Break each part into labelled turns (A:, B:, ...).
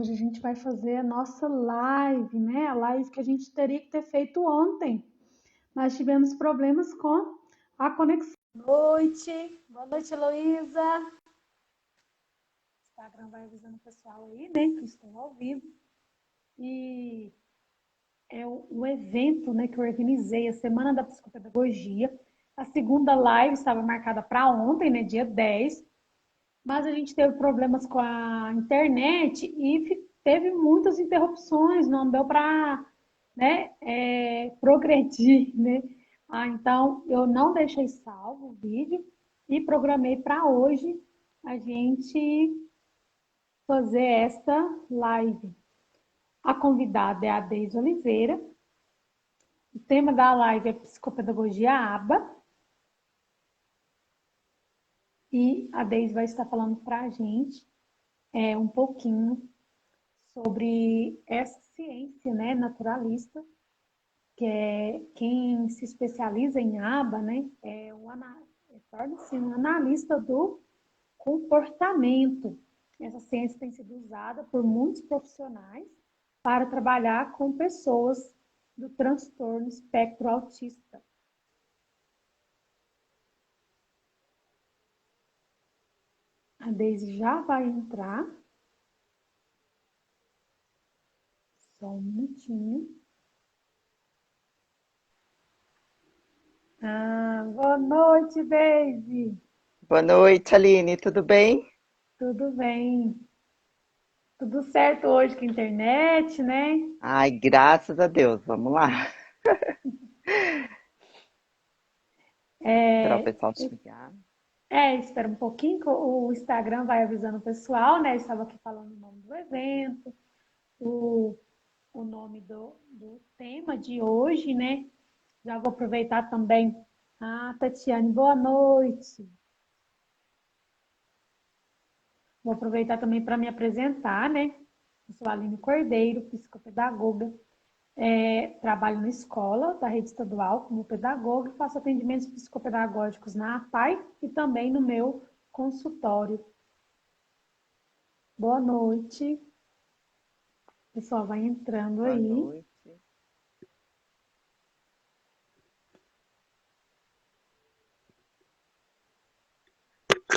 A: hoje a gente vai fazer a nossa live, né? A live que a gente teria que ter feito ontem. Nós tivemos problemas com a conexão. Boa noite, Heloísa. O Instagram vai avisando o pessoal aí, né? Que estou ao vivo. E é o evento, né, que eu organizei, a Semana da Psicopedagogia. A segunda live estava marcada para ontem, né, dia 10, mas a gente teve problemas com a internet e teve muitas interrupções, não deu para, né, progredir, né? Então, eu não deixei salvo o vídeo e programei para hoje a gente fazer esta live. A convidada é a Deise Oliveira. O tema da live é Psicopedagogia ABA. E a Deise vai estar falando para a gente um pouquinho sobre essa ciência, né, naturalista, que é quem se especializa em ABA, né, torna-se um analista do comportamento. Essa ciência tem sido usada por muitos profissionais para trabalhar com pessoas do transtorno espectro autista. A Deise já vai entrar. Só um minutinho. Boa noite, Deise.
B: Boa noite, Aline, tudo bem?
A: Tudo bem? Tudo certo hoje com a internet, né?
B: Ai, graças a Deus, vamos lá. Esperar o
A: É,
B: pessoal chegar.
A: espera um pouquinho que o Instagram vai avisando o pessoal, né? Eu estava aqui falando o nome do evento, o, o nome do tema de hoje, né? Já vou aproveitar também. Tatiane, boa noite. Vou aproveitar também para me apresentar, né? Eu sou a Aline Cordeiro, psicopedagoga. Trabalho na escola da rede estadual como pedagoga e faço atendimentos psicopedagógicos na APAE e também no meu consultório. Boa noite. O pessoal vai entrando
B: Boa
A: aí.
B: noite.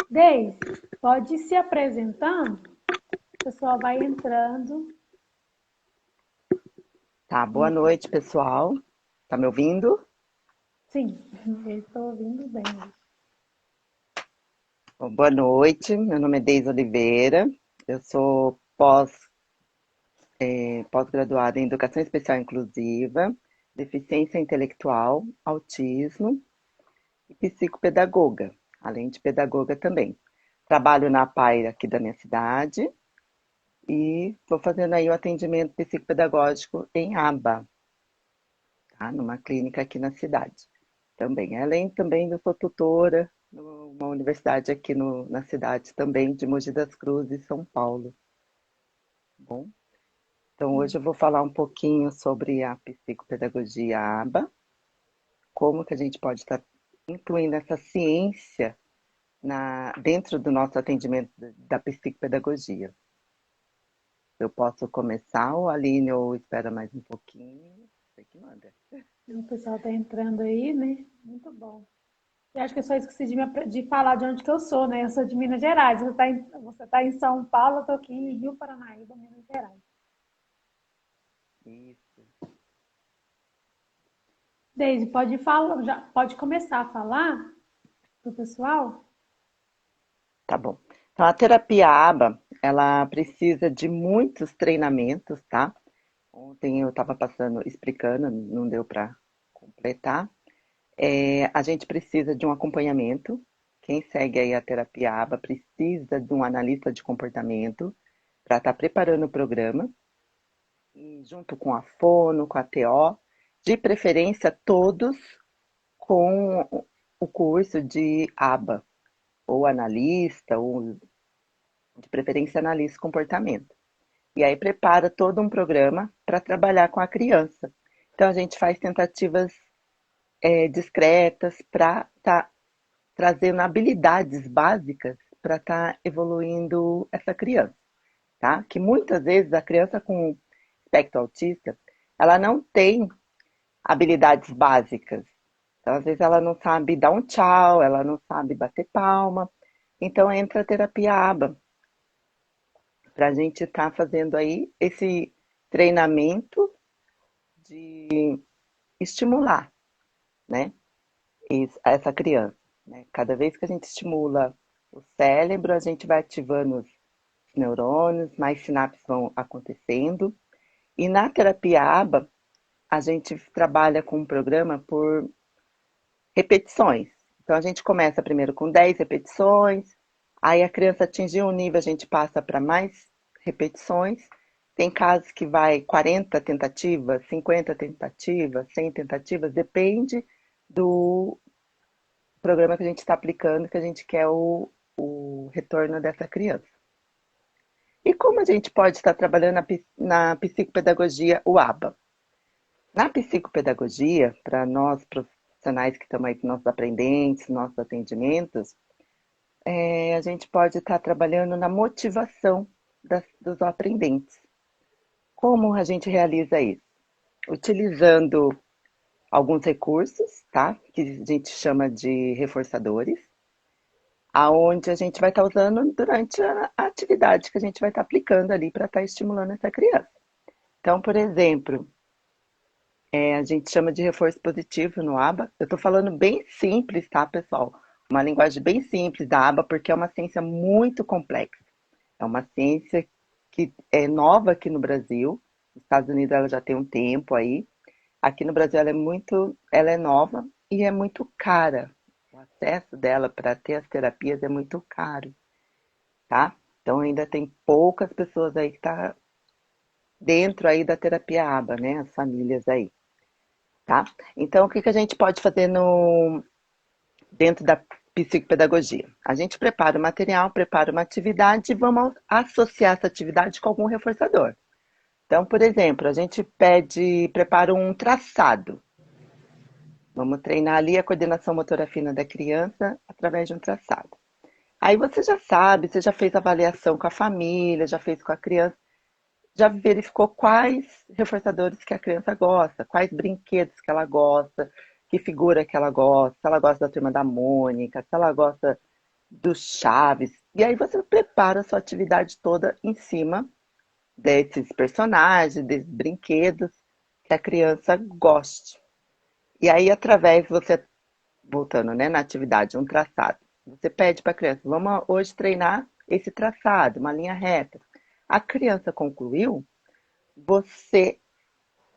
A: Deise, pode ir se apresentando. O pessoal vai entrando.
B: Tá, boa noite, pessoal. Tá me ouvindo?
A: Sim, eu estou ouvindo bem.
B: Bom, boa noite, meu nome é Deise Oliveira, eu sou pós-graduada em Educação Especial Inclusiva, Deficiência Intelectual, Autismo e psicopedagoga, além de pedagoga também. Trabalho na APAE aqui da minha cidade e estou fazendo aí o atendimento psicopedagógico em Aba, tá? Numa clínica aqui na cidade. Também, além também eu sou tutora numa universidade aqui na cidade também, de Mogi das Cruzes, São Paulo. Bom, então hoje eu vou falar um pouquinho sobre a psicopedagogia ABA, como que a gente pode estar incluindo essa ciência dentro do nosso atendimento da psicopedagogia. Eu posso começar, ou a Aline, ou espera mais um pouquinho? Você que manda.
A: O pessoal está entrando aí, né? Muito bom. E acho que eu só esqueci de falar de onde que eu sou, né? Eu sou de Minas Gerais. Você tá em São Paulo, eu estou aqui em Rio Paranaíba, Minas Gerais.
B: Isso.
A: Deise, pode falar, já pode começar a falar pro pessoal?
B: Tá bom. Então, a terapia ABA, ela precisa de muitos treinamentos, tá? Ontem eu estava explicando, não deu para completar. A gente precisa de um acompanhamento. Quem segue aí a terapia ABA precisa de um analista de comportamento para estar preparando o programa, e junto com a fono, com a TO, de preferência todos com o curso de ABA, ou analista, ou de preferência analista de comportamento. E aí prepara todo um programa para trabalhar com a criança. Então a gente faz tentativas discretas para estar trazendo habilidades básicas para estar evoluindo essa criança. tá? Que muitas vezes a criança com espectro autista, ela não tem habilidades básicas. Então, às vezes ela não sabe dar um tchau, ela não sabe bater palma. Então entra a terapia ABA, para a gente estar fazendo aí esse treinamento de estimular, né, essa criança. Né? Cada vez que a gente estimula o cérebro, a gente vai ativando os neurônios, mais sinapses vão acontecendo. E na terapia ABA, a gente trabalha com um programa por repetições. Então a gente começa primeiro com 10 repetições, aí a criança atingiu um nível, a gente passa para mais repetições. Tem casos que vai 40 tentativas, 50 tentativas, 100 tentativas, depende do programa que a gente está aplicando, que a gente quer o retorno dessa criança. E como a gente pode estar trabalhando na psicopedagogia, o ABA? Na psicopedagogia, para nós profissionais que estamos aí com nossos aprendentes, nossos atendimentos, a gente pode estar trabalhando na motivação dos aprendentes. Como a gente realiza isso? Utilizando alguns recursos, tá? Que a gente chama de reforçadores, aonde a gente vai estar usando durante a atividade que a gente vai estar aplicando ali para estar estimulando essa criança. Então, por exemplo, a gente chama de reforço positivo no ABA. Eu estou falando bem simples, tá, pessoal? Uma linguagem bem simples da ABA, porque é uma ciência muito complexa. É uma ciência que é nova aqui no Brasil. Nos Estados Unidos ela já tem um tempo aí. Aqui no Brasil ela é nova e é muito cara. O acesso dela para ter as terapias é muito caro, tá? Então ainda tem poucas pessoas aí que tá dentro aí da terapia ABA, né? As famílias aí. Tá? Então, o que que a gente pode fazer dentro da psicopedagogia? A gente prepara o material, prepara uma atividade e vamos associar essa atividade com algum reforçador. Então, por exemplo, a gente prepara um traçado. Vamos treinar ali a coordenação motora fina da criança através de um traçado. Aí você já sabe, você já fez avaliação com a família, já fez com a criança, já verificou quais reforçadores que a criança gosta, quais brinquedos que ela gosta, que figura que ela gosta, se ela gosta da Turma da Mônica, se ela gosta do Chaves. E aí você prepara a sua atividade toda em cima desses personagens, desses brinquedos que a criança goste. E aí, através, você, voltando, né, na atividade, um traçado, você pede para a criança, vamos hoje treinar esse traçado, uma linha reta. A criança concluiu, você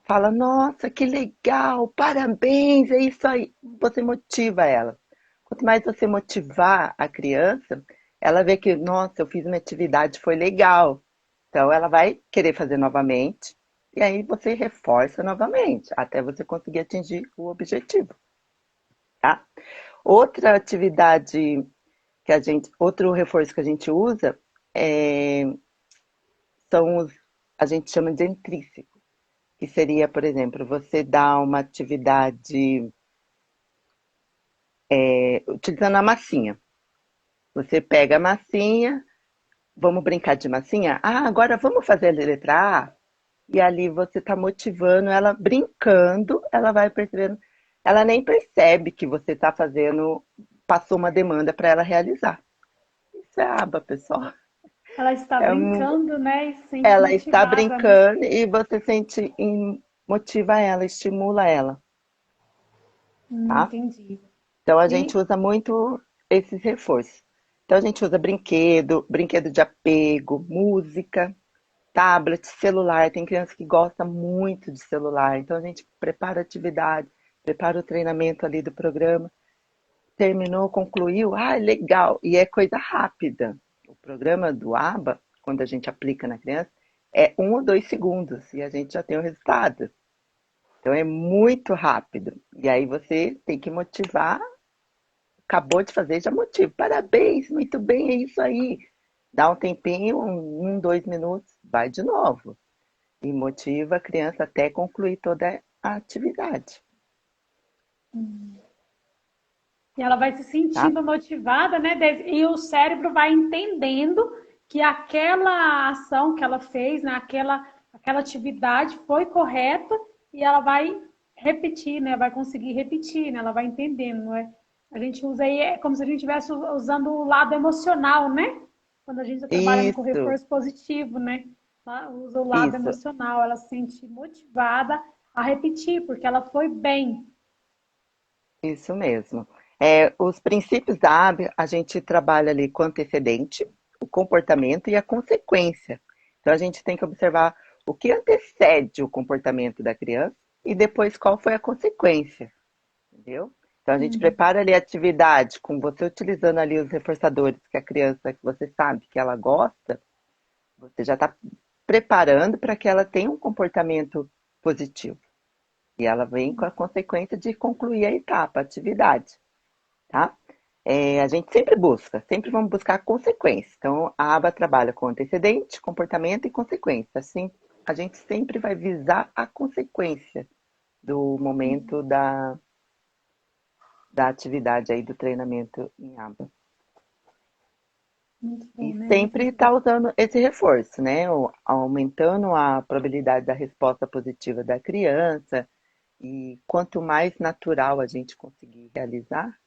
B: fala, nossa, que legal, parabéns, é isso aí. Você motiva ela. Quanto mais você motivar a criança, ela vê que, nossa, eu fiz uma atividade, foi legal. Então, ela vai querer fazer novamente, e aí você reforça novamente, até você conseguir atingir o objetivo, tá? Outra atividade outro reforço que a gente usa é, são a gente chama de intrínseco, que seria, por exemplo, você dar uma atividade utilizando a massinha. Você pega a massinha, vamos brincar de massinha? Ah, agora vamos fazer a letra A? E ali você está motivando ela brincando, ela vai percebendo, ela nem percebe que você está fazendo, passou uma demanda para ela realizar. Isso é aba, pessoal.
A: Ela está
B: É
A: brincando, né? E se sente
B: ela está
A: motivada, né?
B: brincando e você sente, motiva ela, estimula ela, tá?
A: Entendi.
B: Então a gente
A: E
B: usa muito esses reforços. Então a gente usa brinquedo de apego, música, tablet, celular. Tem criança que gosta muito de celular, então a gente prepara a atividade, prepara o treinamento ali do programa. Terminou, concluiu, ah, legal. E é coisa rápida. O programa do ABA, quando a gente aplica na criança, é 1 ou 2 segundos e a gente já tem o resultado. Então é muito rápido. E aí você tem que motivar, acabou de fazer, já motiva. Parabéns, muito bem, é isso aí. Dá um tempinho, 1, 2 minutos, vai de novo. E motiva a criança até concluir toda a atividade,
A: ela vai se
B: tá?
A: sentindo motivada, né? E o cérebro vai entendendo que aquela ação que ela fez, né, aquela atividade foi correta e ela vai repetir, né, vai conseguir repetir, né, ela vai entendendo, não é? A gente usa aí, é como se a gente estivesse usando o lado emocional, né? Quando a gente está trabalhando com
B: Isso,
A: reforço positivo, né? Ela usa o lado
B: isso,
A: emocional, ela se sente motivada a repetir, porque ela foi bem.
B: isso mesmo. É, os princípios da ABA, a gente trabalha ali com o antecedente, o comportamento e a consequência. Então, a gente tem que observar o que antecede o comportamento da criança e depois qual foi a consequência, entendeu? Então, a gente
A: Uhum.
B: prepara ali a atividade com você utilizando ali os reforçadores que a criança, que você sabe que ela gosta, você já está preparando para que ela tenha um comportamento positivo. E ela vem com a consequência de concluir a etapa, a atividade, tá? É, a gente sempre busca, sempre vamos buscar consequência. Então, a aba trabalha com antecedente, comportamento e consequência. Assim, a gente sempre vai visar a consequência do momento da atividade aí do treinamento em aba.
A: Muito bom,
B: E
A: né?
B: sempre está usando esse reforço, né? Aumentando a probabilidade da resposta positiva da criança. E quanto mais natural a gente conseguir realizar,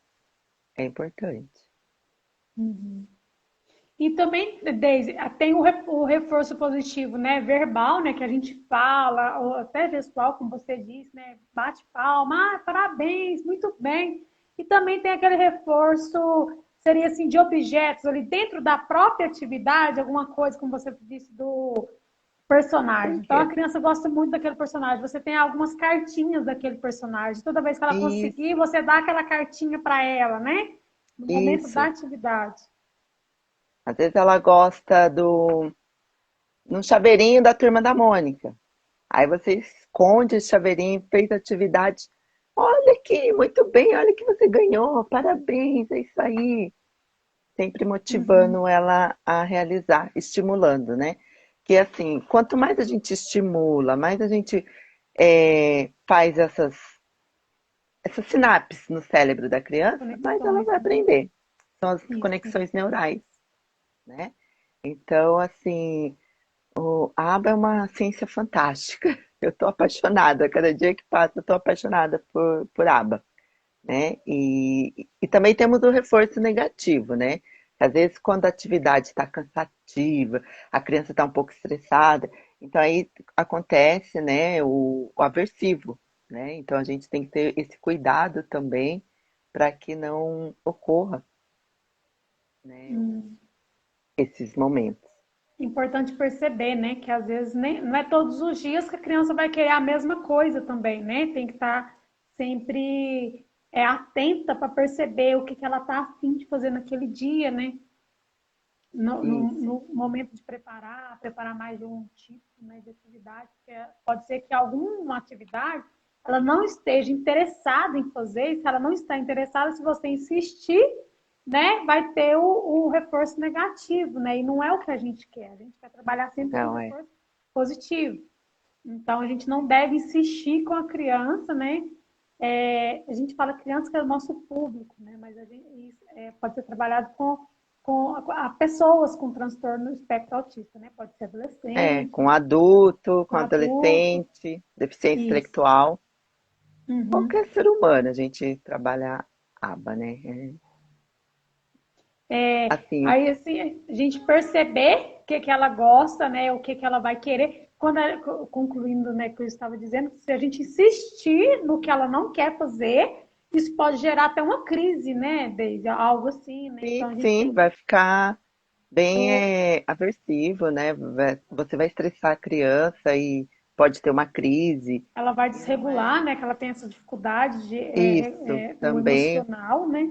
B: é importante.
A: Uhum. E também, Deise, tem o reforço positivo, né? Verbal, né? Que a gente fala, ou até gestual, como você disse, né? Bate palma, parabéns, muito bem. E também tem aquele reforço, seria assim, de objetos ali dentro da própria atividade, alguma coisa, como você disse, do
B: Por
A: personagem. Então
B: quê?
A: a criança gosta muito daquele personagem. Você tem algumas cartinhas daquele personagem. Toda vez que ela conseguir,
B: Isso,
A: você dá aquela cartinha para ela, né? No momento da
B: isso.
A: atividade.
B: Às vezes ela gosta do num chaveirinho da turma da Mônica. Aí você esconde esse chaveirinho, fez a atividade. Olha aqui, muito bem, olha que você ganhou, parabéns, é isso aí. Sempre
A: Uhum.
B: motivando ela a realizar, estimulando, né? Que assim, quanto mais a gente estimula, mais a gente faz essas sinapses no cérebro da criança, mais ela
A: Conexões,
B: vai
A: né?
B: aprender. São as
A: Isso.
B: conexões neurais, né? Então, assim, a aba é uma ciência fantástica. Eu estou apaixonada. Cada dia que passa, eu estou apaixonada por aba, né? E também temos o reforço negativo, né? Às vezes, quando a atividade está cansativa, a criança está um pouco estressada, então aí acontece, né, o aversivo, né? Então a gente tem que ter esse cuidado também para que não ocorra, né,
A: Hum.
B: esses momentos.
A: Importante perceber, né, que às vezes nem, não é todos os dias que a criança vai querer a mesma coisa também, né? Tem que estar sempre atenta para perceber o que, que ela está afim de fazer naquele dia, né?
B: Isso.
A: No momento de preparar mais de um tipo, né, de atividade, porque pode ser que alguma atividade ela não esteja interessada em fazer, e se ela não está interessada, se você insistir, né, vai ter o reforço negativo, né, e não é o que a gente quer trabalhar sempre com
B: Não é.
A: reforço positivo. Então, a gente não deve insistir com a criança, né, a gente fala criança que é o nosso público, né? Mas a gente, isso, pode ser trabalhado com a pessoas com transtorno espectro autista, né? Pode ser
B: É,
A: adolescente,
B: com adulto, com
A: com adulto,
B: adolescente, deficiência
A: isso.
B: intelectual,
A: Uhum.
B: qualquer ser humano a gente trabalha aba, né? Assim,
A: Aí, assim, a gente perceber o que, que ela gosta, né? O que, que ela vai querer. Concluindo, né, que eu estava dizendo, se a gente insistir no que ela não quer fazer, isso pode gerar até uma crise, né, Deise? Algo assim, né?
B: sim,
A: Então, a gente
B: sim,
A: tem que
B: vai ficar bem
A: ter.
B: aversivo, né? Você vai estressar a criança e pode ter uma crise.
A: Ela vai
B: E não é
A: desregular, né? Que ela tem essa dificuldade
B: isso.
A: no
B: Também,
A: emocional, né?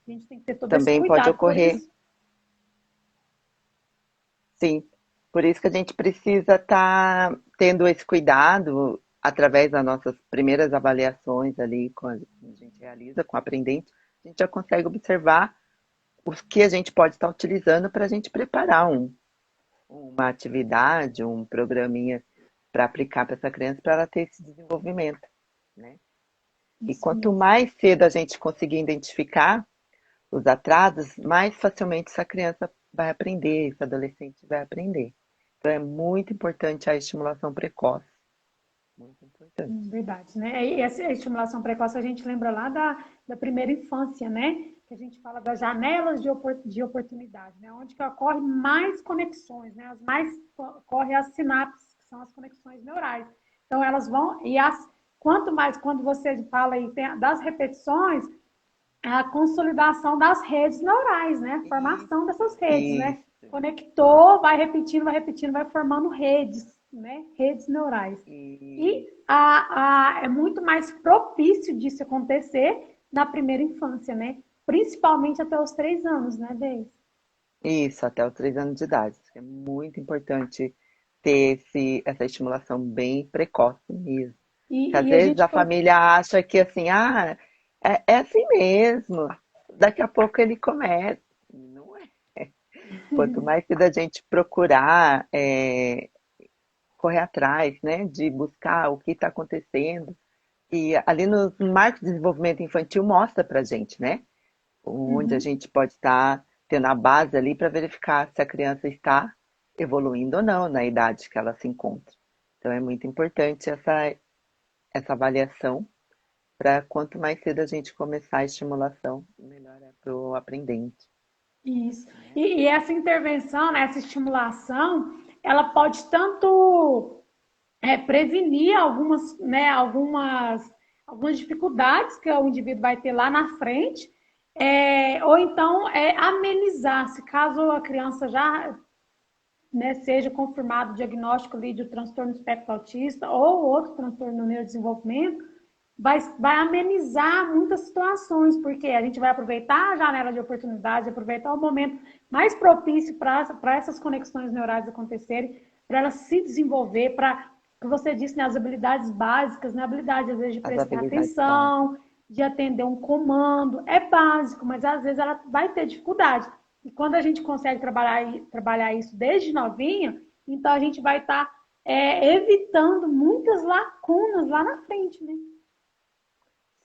A: A gente tem que ter todo esse
B: também pode
A: cuidado. Por
B: ocorrer,
A: isso,
B: sim. Por isso que a gente precisa estar tendo esse cuidado através das nossas primeiras avaliações ali, quando a gente realiza com o aprendente, a gente já consegue observar o que a gente pode estar utilizando para a gente preparar uma atividade, um programinha para aplicar para essa criança, para ela ter esse desenvolvimento, né? E
A: isso
B: quanto
A: mesmo.
B: mais cedo a gente conseguir identificar os atrasos, mais facilmente essa criança vai aprender, esse adolescente vai aprender. Então é muito importante a estimulação precoce. Muito importante.
A: Verdade, né? E essa estimulação precoce a gente lembra lá da primeira infância, né? Que a gente fala das janelas de oportunidade, né? Onde que ocorre mais conexões, né? As mais ocorrem as sinapses, que são as conexões neurais. Então elas vão quanto mais quando você fala aí das repetições, é a consolidação das redes neurais, né? A formação dessas redes, né?
B: Isso,
A: Conectou, vai repetindo, vai formando redes, né? Redes neurais. E
B: isso,
A: é muito mais propício disso acontecer na primeira infância, né? Principalmente até os 3 anos, né, Deise?
B: isso, até os 3 anos de idade. É muito importante ter essa estimulação bem precoce mesmo. Que às
A: E a
B: vezes
A: gente
B: a família acha que assim, é assim mesmo, daqui a pouco ele começa. Não é. Quanto mais cedo a gente procurar, correr atrás, né, de buscar o que está acontecendo. E ali no Marco de Desenvolvimento Infantil mostra pra gente, né, onde a
A: Uhum.
B: gente pode estar tendo a base ali para verificar se a criança está evoluindo ou não na idade que ela se encontra. Então é muito importante essa avaliação para quanto mais cedo a gente começar a estimulação, melhor é para o aprendente.
A: Isso.
B: Né?
A: E essa intervenção, né, essa estimulação, ela pode tanto prevenir algumas dificuldades que o indivíduo vai ter lá na frente, ou então amenizar, se caso a criança já, né, seja confirmado o diagnóstico ali de transtorno espectro autista ou outro transtorno no neurodesenvolvimento, vai amenizar muitas situações, porque a gente vai aproveitar a janela de oportunidade, aproveitar o momento mais propício para essas conexões neurais acontecerem, para elas se desenvolver, para, como você disse, né, as habilidades básicas, né, a habilidade, às vezes, de
B: As
A: prestar
B: habilidades básicas.
A: atenção, de atender um comando, é básico, mas às vezes ela vai ter dificuldade. E quando a gente consegue trabalhar isso desde novinha, então a gente vai estar evitando muitas lacunas lá na frente, né?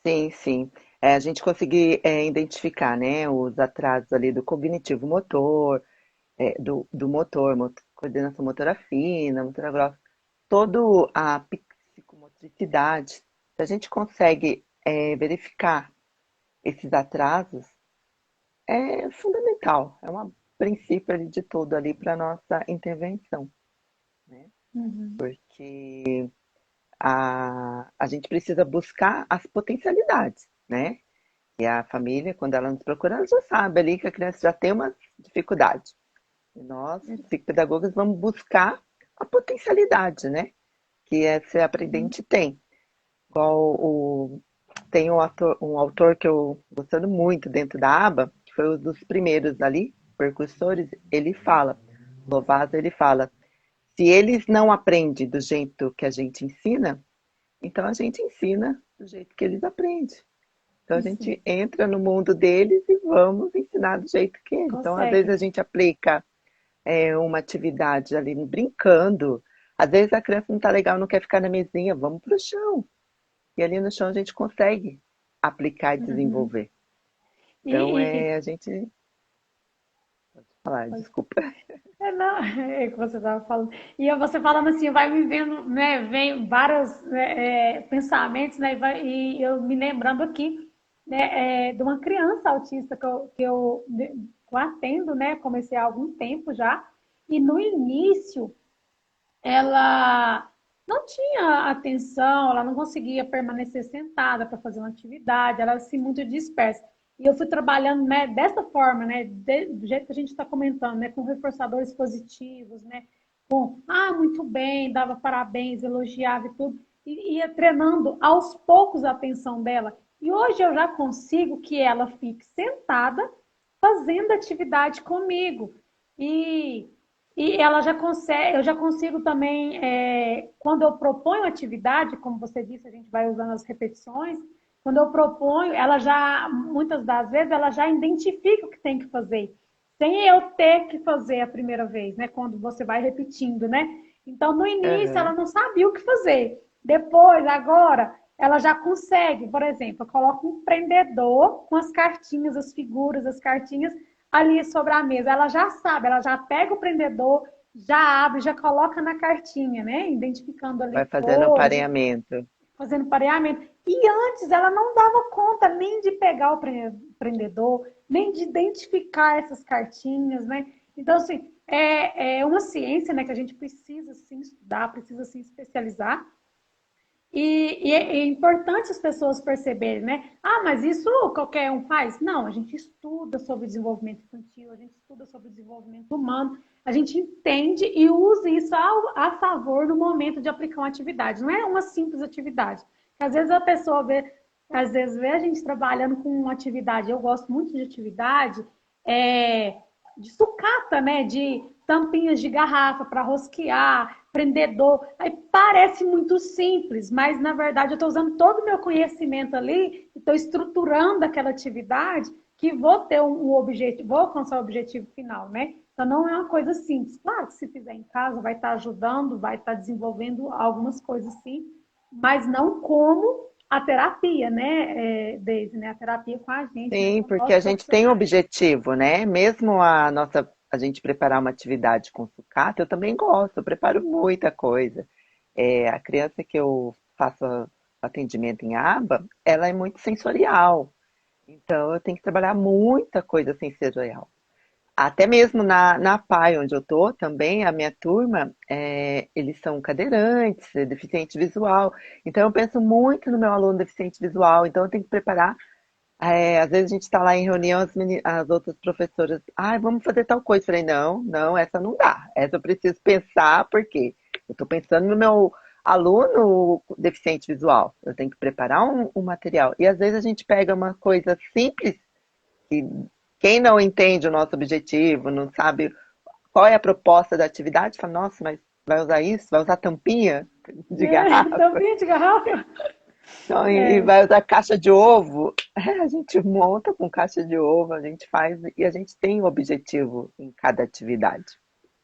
B: Sim, sim. A gente conseguir identificar, né, os atrasos ali do cognitivo motor, do motor, coordenação motora fina, motora grossa, toda a psicomotricidade. Se a gente consegue verificar esses atrasos, é fundamental, é um princípio ali de tudo ali para nossa intervenção, né?
A: Uhum.
B: Porque a gente precisa buscar as potencialidades, né? E a família, quando ela nos procura, ela já sabe ali que a criança já tem uma dificuldade. E nós, psicopedagogas, vamos buscar a potencialidade, né? Que esse
A: Uhum.
B: aprendente tem. Igual tem um autor que eu gostando muito dentro da aba, que foi um dos primeiros ali, percursores, ele fala, Lovato, ele fala, se eles não aprendem do jeito que a gente ensina, então a gente ensina do jeito que eles aprendem. Então a
A: Isso,
B: gente entra no mundo deles e vamos ensinar do jeito que eles. Então, às vezes,
A: consegue.
B: a gente aplica uma atividade ali brincando. Às vezes a criança não está legal, não quer ficar na mesinha, vamos para o chão. E ali no chão a gente consegue aplicar e
A: Uhum.
B: desenvolver.
A: E,
B: Então,
A: e,
B: a gente. Pode falar,
A: e
B: desculpa.
A: não, é o que você estava falando. E você falando assim, vai me vendo, né? Vem vários pensamentos, né? E eu me lembrando aqui, né? De uma criança autista que eu atendo, né? Comecei há algum tempo já. E no início, ela não tinha atenção, ela não conseguia permanecer sentada para fazer uma atividade, ela era assim muito dispersa. E eu fui trabalhando, né, dessa forma, né, do jeito que a gente está comentando, né, com reforçadores positivos, né, com, muito bem, dava parabéns, elogiava e tudo, e ia treinando aos poucos a atenção dela. E hoje eu já consigo que ela fique sentada fazendo atividade comigo. E ela já consegue, eu já consigo também, quando eu proponho atividade, como você disse, a gente vai usando as repetições, quando eu proponho, ela já, muitas das vezes, ela já identifica o que tem que fazer, sem eu ter que fazer a primeira vez, né? Quando você vai repetindo, né? Então, no início, ela
B: Uhum.
A: não sabia o que fazer. Depois, agora, ela já consegue, por exemplo, eu coloco um prendedor com as cartinhas, as figuras, as cartinhas, ali sobre a mesa. Ela já sabe, ela já pega o prendedor, já abre, já coloca na cartinha, né? Identificando ali
B: Vai fazendo o
A: cores,
B: pareamento.
A: fazendo pareamento. E antes ela não dava conta nem de pegar o prendedor, nem de identificar essas cartinhas, né? Então, assim, é uma ciência, né, que a gente precisa, sim, estudar, precisa, sim, especializar. E é importante as pessoas perceberem, né? Ah, mas isso qualquer um faz? Não, a gente estuda sobre desenvolvimento infantil, a gente estuda sobre desenvolvimento humano, a gente entende e usa isso a favor no momento de aplicar uma atividade. Não é uma simples atividade. Às vezes a pessoa vê, às vezes vê a gente trabalhando com uma atividade. Eu gosto muito de atividade, é, de sucata, né? De tampinhas de garrafa para rosquear, prendedor. Aí parece muito simples, mas na verdade eu estou usando todo o meu conhecimento ali, estou estruturando aquela atividade que vou ter um objetivo, vou alcançar o objetivo final, né? Então não é uma coisa simples. Claro que se fizer em casa vai estar ajudando, vai estar desenvolvendo algumas coisas sim, mas não como a terapia, né, Deise, né? A terapia com a gente, né?
B: Sim,
A: Com
B: porque
A: nós
B: a gente tem um
A: profissionais.
B: objetivo, né? Mesmo a gente preparar uma atividade com sucata, eu também gosto, eu preparo muita coisa. A criança que eu faço atendimento em aba, ela é muito sensorial. Então eu tenho que trabalhar muita coisa sensorial. Até mesmo na PAI, onde eu tô também, a minha turma, eles são cadeirantes, deficiente visual. Então eu penso muito no meu aluno deficiente visual, então eu tenho que preparar às vezes a gente está lá em reunião, as outras professoras, vamos fazer tal coisa. Eu falei, não, não, essa não dá. Essa eu preciso pensar, porque eu estou pensando no meu aluno deficiente visual. Eu tenho que preparar um material. E às vezes a gente pega uma coisa simples, que quem não entende o nosso objetivo, não sabe qual é a proposta da atividade, fala, nossa, mas vai usar isso? Vai usar tampinha de garrafa?
A: Tampinha de garrafa?
B: Então, e
A: É.
B: vai usar caixa de ovo. A gente monta com caixa de ovo, a gente faz e a gente tem um objetivo em cada atividade,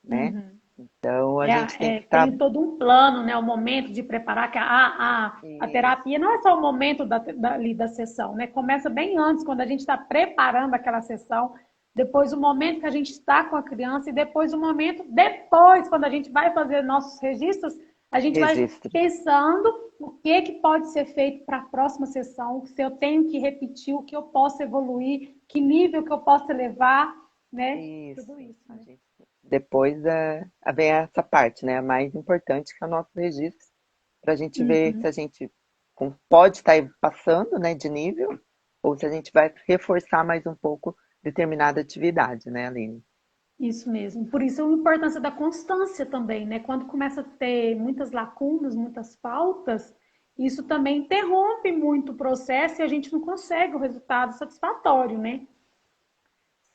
B: né?
A: Uhum.
B: Então a gente tem que estar.
A: Tem todo um plano, né? O momento de preparar, que a terapia não é só o momento ali da sessão, né? Começa bem antes, quando a gente está preparando aquela sessão, depois o momento que a gente está com a criança e depois o momento, depois, quando a gente vai fazer nossos registros, a gente vai
B: Registro.
A: pensando o que pode ser feito para a próxima sessão, se eu tenho que repetir, o que eu posso evoluir, que nível que eu posso elevar, né? Tudo
B: Isso.
A: isso,
B: A
A: né?
B: gente, depois vem essa parte, né? A mais importante, que é o nosso registro, para a gente ver se
A: Uhum.
B: a gente pode estar passando, né, de nível, ou se a gente vai reforçar mais um pouco determinada atividade, né, Aline?
A: Isso mesmo. Por isso a importância da constância também, né? Quando começa a ter muitas lacunas, muitas faltas, isso também interrompe muito o processo e a gente não consegue o resultado satisfatório, né?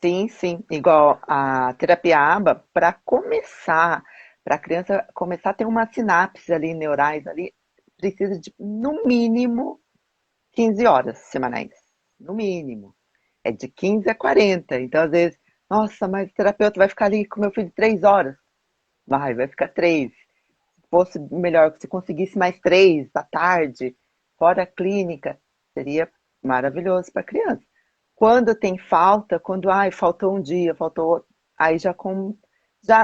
B: Sim, sim. Igual a terapia ABA, para começar, para a criança começar a ter uma sinapse ali, neurais ali, precisa de, no mínimo, 15 horas semanais. No mínimo. É de 15 a 40. Então, às vezes, nossa, mas o terapeuta vai ficar ali com meu filho 3 horas. Vai ficar 3. Se fosse melhor, se conseguisse mais 3 da tarde, fora a clínica, seria maravilhoso para a criança. Quando tem falta, quando faltou um dia, faltou outro, aí já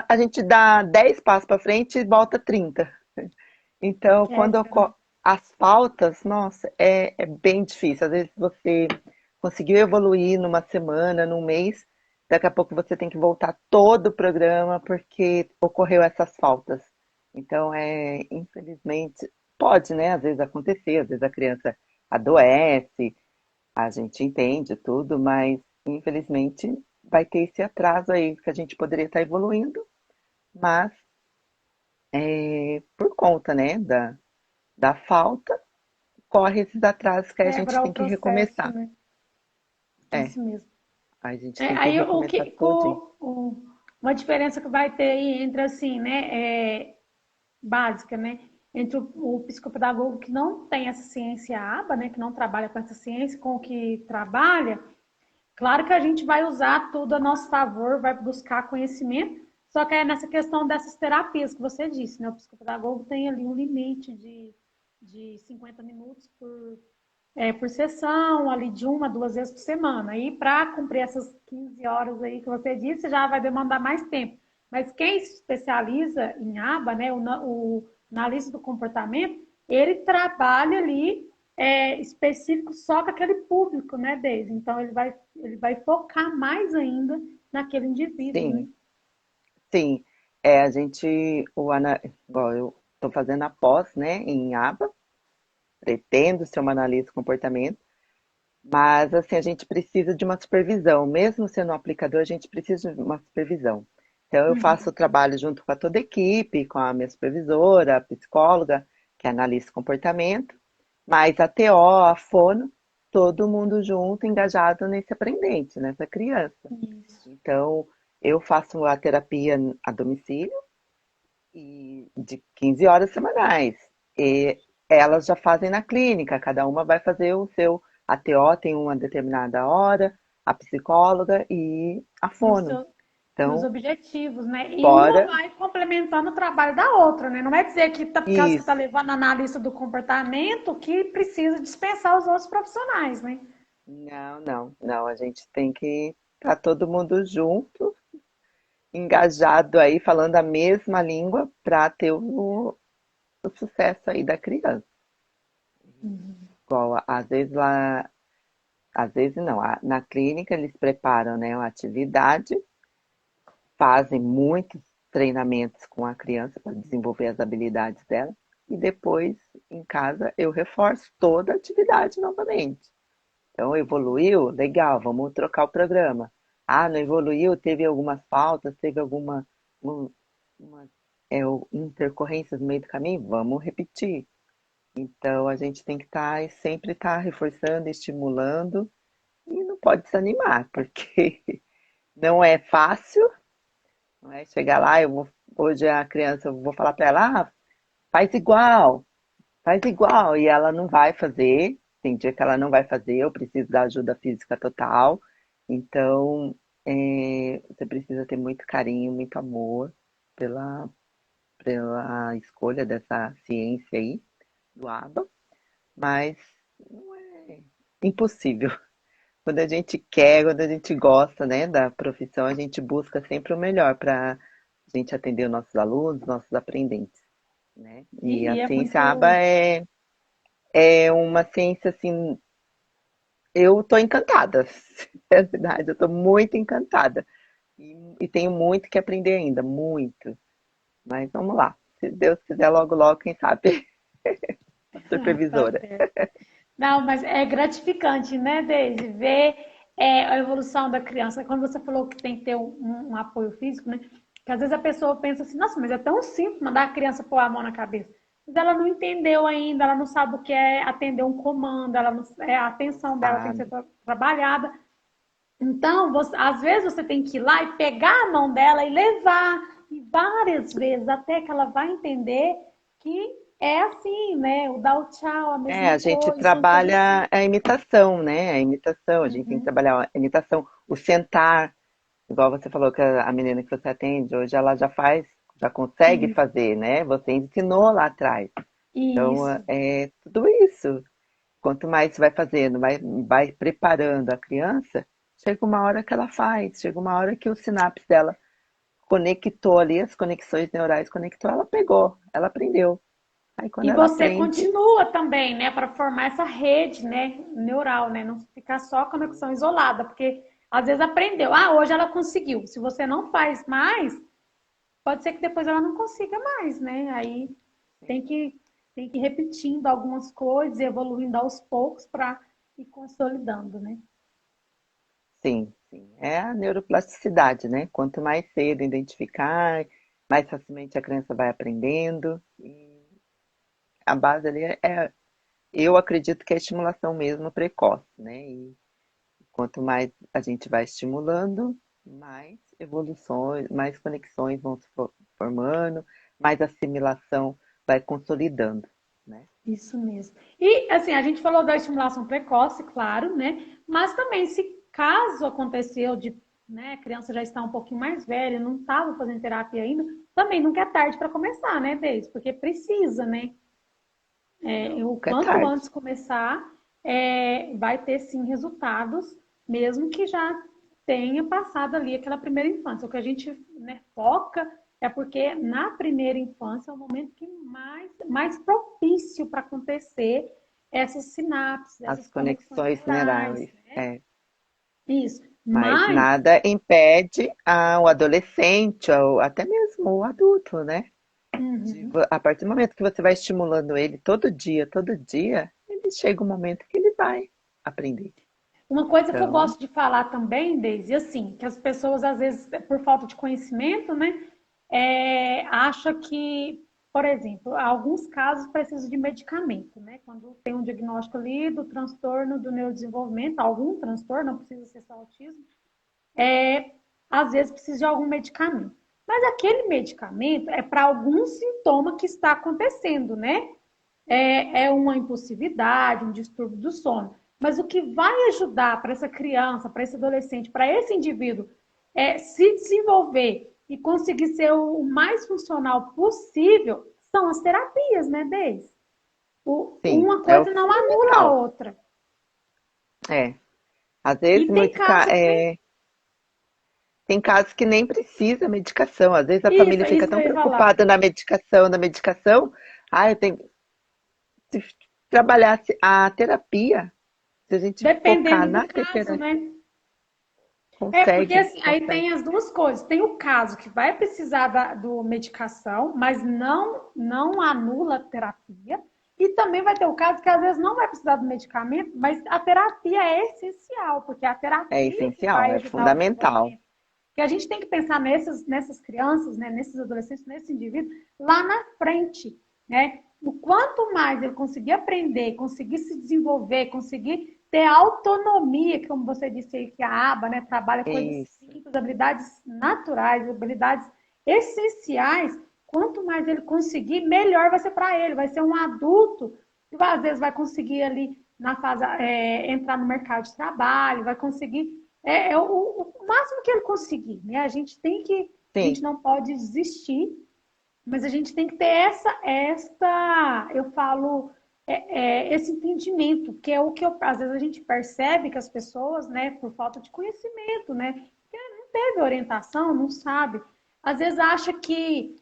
B: a gente dá 10 passos para frente e volta 30. Então,
A: É,
B: quando as faltas, nossa, é bem difícil. Às vezes você conseguiu evoluir numa semana, num mês, daqui a pouco você tem que voltar todo o programa porque ocorreu essas faltas. Então, infelizmente, pode, né? Às vezes acontecer, às vezes a criança adoece, a gente entende tudo, mas infelizmente vai ter esse atraso aí que a gente poderia estar evoluindo, mas por conta, né, da falta, corre esses atrasos que a gente
A: quebra o
B: tem que
A: processo,
B: recomeçar.
A: né?
B: É,
A: Isso mesmo.
B: a gente tem que
A: Aí
B: recomeçar todinho.
A: uma diferença que vai ter aí entre assim, né? Básica, né? Entre o psicopedagogo que não tem essa ciência aba, né? Que não trabalha com essa ciência, com o que trabalha. Claro que a gente vai usar tudo a nosso favor, vai buscar conhecimento, só que é nessa questão dessas terapias que você disse, né? O psicopedagogo tem ali um limite de 50 minutos por sessão, ali de 1 a 2 vezes por semana. E para cumprir essas 15 horas aí que você disse, já vai demandar mais tempo. Mas quem se especializa em aba, né, o analista do comportamento, ele trabalha ali específico só com aquele público, né, Deise? Então ele vai focar mais ainda naquele indivíduo, né?
B: Sim, sim. A gente, igual eu estou fazendo a pós, né, em aba, pretendo ser uma analista de comportamento, mas assim, a gente precisa de uma supervisão. Mesmo sendo um aplicador, a gente precisa de uma supervisão. Então, eu faço o
A: Uhum.
B: trabalho junto com a toda a equipe, com a minha supervisora, a psicóloga, que é analista de comportamento, mas a TO, a fono, todo mundo junto, engajado nesse aprendente, nessa criança.
A: Isso.
B: Então, eu faço a terapia a domicílio e de 15 horas semanais. E elas já fazem na clínica, cada uma vai fazer o seu. A TO tem uma determinada hora, a psicóloga e a
A: Nos,
B: fono.
A: seu, nos
B: Então,
A: objetivos, né? E uma
B: fora
A: vai complementando o trabalho da outra, né? Não é dizer que por causa que está
B: isso.
A: levando a analista do comportamento que precisa dispensar os outros profissionais, né?
B: Não, não, não. A gente tem que estar todo mundo junto, engajado aí, falando a mesma língua para ter o sucesso aí da criança. Igual, às vezes lá, às vezes não, na clínica eles preparam, né, uma atividade, fazem muitos treinamentos com a criança para desenvolver as habilidades dela, e depois em casa eu reforço toda a atividade novamente. Então, evoluiu? Legal, vamos trocar o programa. Ah, não evoluiu? Teve algumas faltas, teve alguma um, uma, intercorrências no meio do caminho? Vamos repetir. Então, a gente tem que sempre estar reforçando, estimulando e não pode desanimar, porque não é fácil, não é chegar lá, hoje a criança, eu vou falar para ela, faz igual, e ela não vai fazer, tem dia que ela não vai fazer, eu preciso da ajuda física total, então você precisa ter muito carinho, muito amor pela, pela escolha dessa ciência aí, do ABA, mas não é impossível. Quando a gente quer, quando a gente gosta, né, da profissão, a gente busca sempre o melhor para a gente atender os nossos alunos, nossos aprendentes, né? E a
A: E é
B: ciência ABA
A: muito.
B: é uma ciência assim, eu estou encantada, é verdade, eu estou muito encantada e tenho muito que aprender ainda, muito. Mas vamos lá, se Deus quiser, logo, logo, quem sabe, a
A: Tá
B: supervisora.
A: certo. Não, mas é gratificante, né, Deise, ver a evolução da criança. Quando você falou que tem que ter um apoio físico, né? Que às vezes a pessoa pensa assim, nossa, mas é tão simples mandar a criança pôr a mão na cabeça. Mas ela não entendeu ainda, ela não sabe o que é atender um comando, ela não, a
B: Não
A: atenção dela tem que ser
B: sabe.
A: trabalhada. Então, às vezes você tem que ir lá e pegar a mão dela e levar, e várias vezes, até que ela vai entender que é assim, né? O dar o tchau, a
B: A
A: mesma
B: gente
A: coisa, são coisas
B: trabalha
A: simples.
B: a imitação, né? A imitação, a gente tem que
A: Uhum.
B: trabalhar a imitação, o sentar, igual você falou que a menina que você atende hoje, ela já faz, já consegue
A: Isso,
B: fazer, né? Você ensinou lá atrás. Então,
A: isso.
B: é tudo isso. Quanto mais você vai fazendo, vai preparando a criança, chega uma hora que ela faz, chega uma hora que o sinapse dela conectou ali, as conexões neurais conectou, ela pegou, ela aprendeu. Aí quando
A: E
B: ela
A: você
B: aprende,
A: continua também, né, para formar essa rede, né, neural, né, não ficar só a conexão isolada, porque às vezes aprendeu, hoje ela conseguiu. Se você não faz mais, pode ser que depois ela não consiga mais, né? Aí tem que, tem que ir repetindo algumas coisas, evoluindo aos poucos para ir consolidando, né?
B: sim, sim, é a neuroplasticidade, né? Quanto mais cedo identificar, mais facilmente a criança vai aprendendo. E a base ali eu acredito que é a estimulação mesmo precoce, né? E quanto mais a gente vai estimulando, mais evoluções, mais conexões vão se formando, mais assimilação vai consolidando, né?
A: Isso mesmo. E assim, a gente falou da estimulação precoce, claro, né? Mas também, se caso aconteceu de, né, a criança já está um pouquinho mais velha, não estava fazendo terapia ainda, também nunca é tarde para começar, né, Deise? Porque precisa, né?
B: Não,
A: O
B: nunca é
A: quanto
B: tarde.
A: antes começar, vai ter sim resultados, mesmo que já tenha passado ali aquela primeira infância. O que a gente, né, foca é porque na primeira infância é o momento que mais propício para acontecer essas sinapses,
B: As
A: essas conexões
B: conexões
A: neurais,
B: neurais.
A: né?
B: É.
A: Isso.
B: Mas
A: Mas,
B: nada impede o adolescente, ou até mesmo o adulto, né?
A: uhum.
B: A partir do momento que você vai estimulando ele todo dia, ele chega um momento que ele vai aprender.
A: Uma coisa que eu
B: Então,
A: gosto de falar também, Deise, assim, que as pessoas, às vezes, por falta de conhecimento, né, acha que, por exemplo, alguns casos precisam de medicamento, né? Quando tem um diagnóstico ali do transtorno do neurodesenvolvimento, algum transtorno, não precisa ser só autismo, às vezes precisa de algum medicamento. Mas aquele medicamento é para algum sintoma que está acontecendo, né? É uma impulsividade, um distúrbio do sono. Mas o que vai ajudar para essa criança, para esse adolescente, para esse indivíduo se desenvolver e conseguir ser o mais funcional possível são as terapias, né, Deise?
B: sim,
A: Uma
B: é o
A: coisa não anula a
B: fundamental.
A: outra.
B: É. Às
A: E
B: vezes,
A: tem casos que.
B: tem casos que nem precisa medicação. Às vezes a
A: Isso,
B: família
A: é
B: fica
A: isso que
B: tão
A: eu ia falar.
B: preocupada na medicação. Ah, eu tenho se trabalhasse a terapia, se a gente focar
A: Dependendo do
B: na
A: caso,
B: terapia,
A: né? Porque
B: consegue,
A: assim, aí
B: consegue.
A: tem as duas coisas. Tem o caso que vai precisar do medicação, mas não anula a terapia. E também vai ter o caso que às vezes não vai precisar do medicamento, mas a terapia é essencial, porque é a
B: É
A: terapia que
B: essencial,
A: vai
B: é
A: ajudar o
B: fundamental.
A: desenvolvimento. Porque a gente tem que pensar nessas crianças, né, nesses adolescentes, nesse indivíduo, lá na frente, né? O quanto mais ele conseguir aprender, conseguir se desenvolver, conseguir ter autonomia, que como você disse aí, que a aba, né, trabalha coisas
B: Isso,
A: simples, habilidades naturais, habilidades essenciais, quanto mais ele conseguir, melhor vai ser para ele, vai ser um adulto que às vezes vai conseguir ali na fase entrar no mercado de trabalho, vai conseguir o máximo que ele conseguir, né? A gente
B: sim,
A: não pode desistir, mas a gente tem que ter eu falo, esse entendimento, que é o que às vezes a gente percebe que as pessoas, né, por falta de conhecimento, né, porque não teve orientação, não sabe, às vezes acha que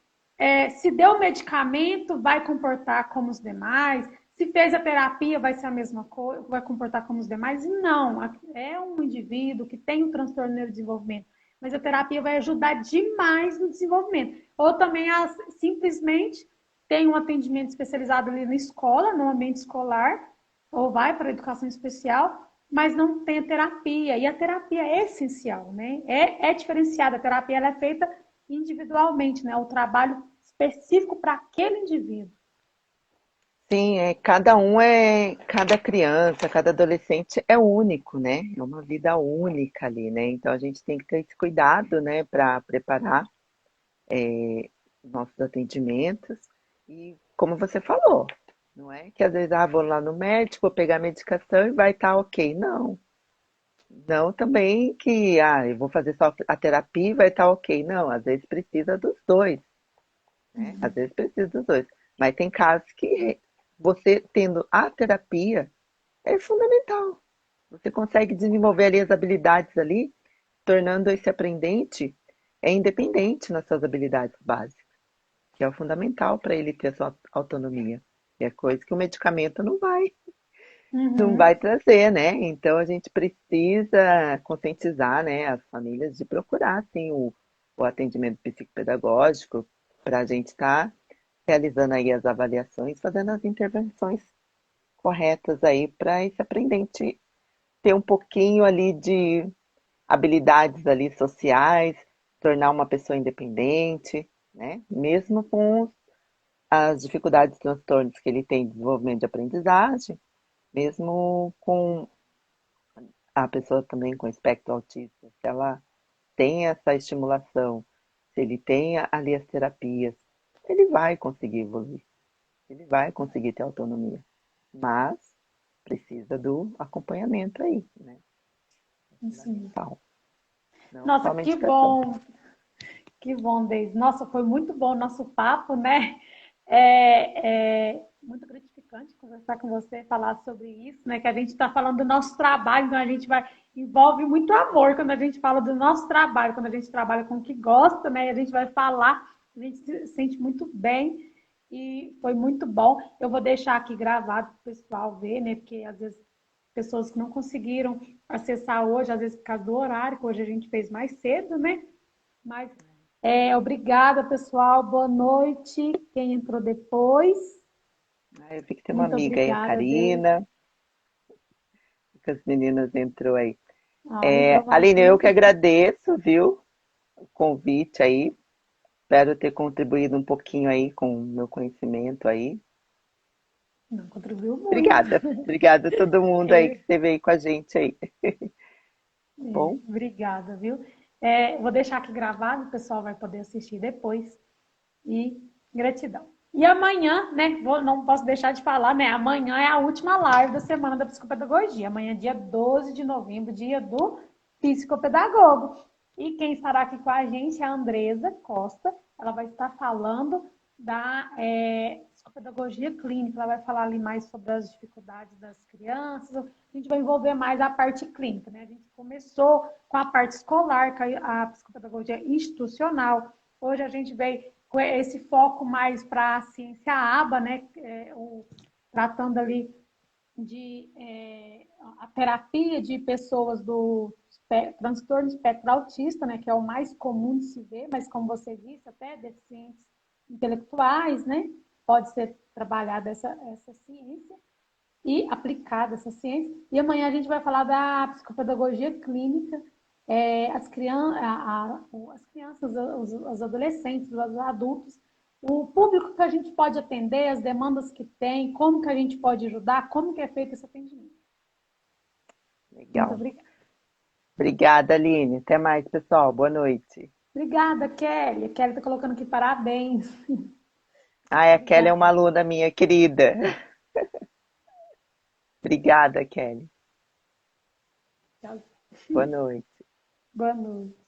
A: se deu o medicamento vai comportar como os demais, se fez a terapia vai ser a mesma coisa, vai comportar como os demais, e não, é um indivíduo que tem um transtorno de neurodesenvolvimento, mas a terapia vai ajudar demais no desenvolvimento. Ou também simplesmente tem um atendimento especializado ali na escola, no ambiente escolar, ou vai para a educação especial, mas não tem a terapia. E a terapia é essencial, né? É diferenciada. A terapia ela é feita individualmente, né? O trabalho específico para aquele indivíduo.
B: sim, cada criança, cada adolescente é único, né? É uma vida única ali, né? Então a gente tem que ter esse cuidado, né, para preparar nossos atendimentos. E como você falou, não é que às vezes, vou lá no médico, vou pegar a medicação e vai estar ok. Não, não também que, eu vou fazer só a terapia e vai estar ok. Não, às vezes precisa dos dois, né? Às vezes precisa dos dois. Mas tem casos que você tendo a terapia é fundamental. Você consegue desenvolver ali as habilidades ali, tornando esse aprendente independente nas suas habilidades básicas, que é o fundamental para ele ter sua autonomia. Que é coisa que o medicamento não
A: Uhum.
B: vai trazer, né? Então a gente precisa conscientizar, né, as famílias de procurar sim, o atendimento psicopedagógico para a gente estar realizando aí as avaliações, fazendo as intervenções corretas aí para esse aprendente ter um pouquinho ali de habilidades ali sociais, tornar uma pessoa independente, né? Mesmo com as dificuldades e transtornos que ele tem de desenvolvimento de aprendizagem, mesmo com a pessoa também com espectro autista, se ela tem essa estimulação, se ele tem ali as terapias, ele vai conseguir evoluir, ele vai conseguir ter autonomia, mas precisa do acompanhamento aí, né? É
A: Sim.
B: fundamental, não
A: Nossa,
B: só a medicação.
A: que bom, Deise. Nossa, foi muito bom o nosso papo, né? Muito gratificante conversar conversar com você, falar sobre isso, né? Que a gente está falando do nosso trabalho, então a gente vai envolve muito amor quando a gente fala do nosso trabalho, quando a gente trabalha com o que gosta, né? A gente vai falar, a gente se sente muito bem e foi muito bom. Eu vou deixar aqui gravado para o pessoal ver, né? Porque às vezes pessoas que não conseguiram acessar hoje, às vezes por causa do horário, que hoje a gente fez mais cedo, né? Mas obrigada, pessoal. Boa noite. Quem entrou depois,
B: Ah, eu vi que tem uma
A: muito
B: amiga aí, a
A: obrigada, viu?
B: Karina, que as meninas entrou aí.
A: Ah, então vai
B: Aline, eu que
A: ser.
B: agradeço, viu, o convite aí. Espero ter contribuído um pouquinho aí com o meu conhecimento aí.
A: Não contribuiu muito.
B: Obrigada. Obrigada a todo mundo aí que
A: É,
B: esteve aí com a gente aí. Bom,
A: obrigada, viu? Vou deixar aqui gravado, o pessoal vai poder assistir depois. E gratidão. E amanhã, né? Não posso deixar de falar, né? Amanhã é a última live da Semana da Psicopedagogia. Amanhã, é dia 12 de novembro, dia do psicopedagogo. E quem estará aqui com a gente é a Andresa Costa. Ela vai estar falando da psicopedagogia clínica. Ela vai falar ali mais sobre as dificuldades das crianças. A gente vai envolver mais a parte clínica, né? A gente começou com a parte escolar, com a psicopedagogia institucional. Hoje a gente veio com esse foco mais para a ciência aba, né? Tratando ali de a terapia de pessoas do transtorno espectro autista, né? Que é o mais comum de se ver, mas como você disse, até deficientes intelectuais, né? Pode ser trabalhada essa ciência e aplicada essa ciência. E amanhã a gente vai falar da psicopedagogia clínica, as crianças, os adolescentes, os adultos, o público que a gente pode atender, as demandas que tem, como que a gente pode ajudar, como que é feito esse atendimento. Muito
B: legal.
A: obrigada.
B: Obrigada, Aline. Até mais, pessoal. Boa noite.
A: Obrigada, Kelly. A Kelly está colocando aqui parabéns.
B: Ah, a Kelly é uma
A: Obrigada.
B: aluna minha querida. Obrigada, Kelly.
A: Tchau.
B: Boa noite.
A: Boa noite.